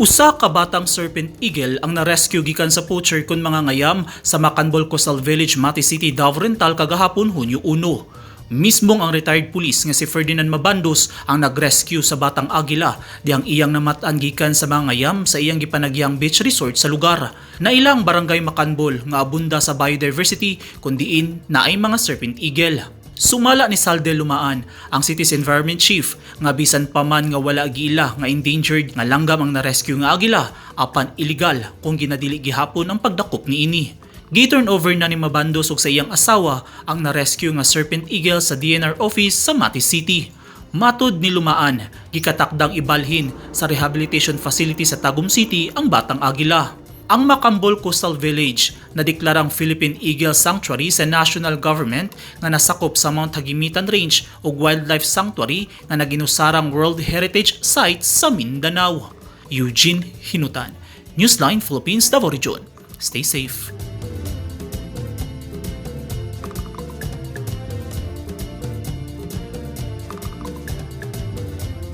Usa ka batang serpent eagle ang na-rescue gikan sa poacher kon mga ngayam sa Macanbol Coastal Village, Mati City, Davao Oriental kagahapon Hunyo 1. Mismong ang retired police nga si Ferdinand Mabandos ang nag-rescue sa batang agila di ang iyang namatan gikan sa mga ngayam sa iyang gipanagyang beach resort sa lugar. Nailang barangay Macanbol nga abunda sa biodiversity kundiin na ay mga serpent eagle. Sumala ni Saldel Lumaan, ang City's Environment Chief, nga bisan pa man nga wala giila nga endangered nga langgam ang na-rescue nga agila apan illegal kung ginadili gihapon ang pagdakop niini. Gi-turn over na ni Mabandos ug sa iyang asawa ang na-rescue nga serpent eagle sa DNR office sa Mati City. Matud ni Lumaan, gikatakdang ibalhin sa rehabilitation facility sa Tagum City ang batang agila. Ang Macanbol Coastal Village na deklarang Philippine Eagle Sanctuary sa national government nga nasakop sa Mount Hagimitan Range ug Wildlife Sanctuary nga naginusarang World Heritage Site sa Mindanao. Eugene Hinutan, Newsline Philippines, Davao Region. Stay safe.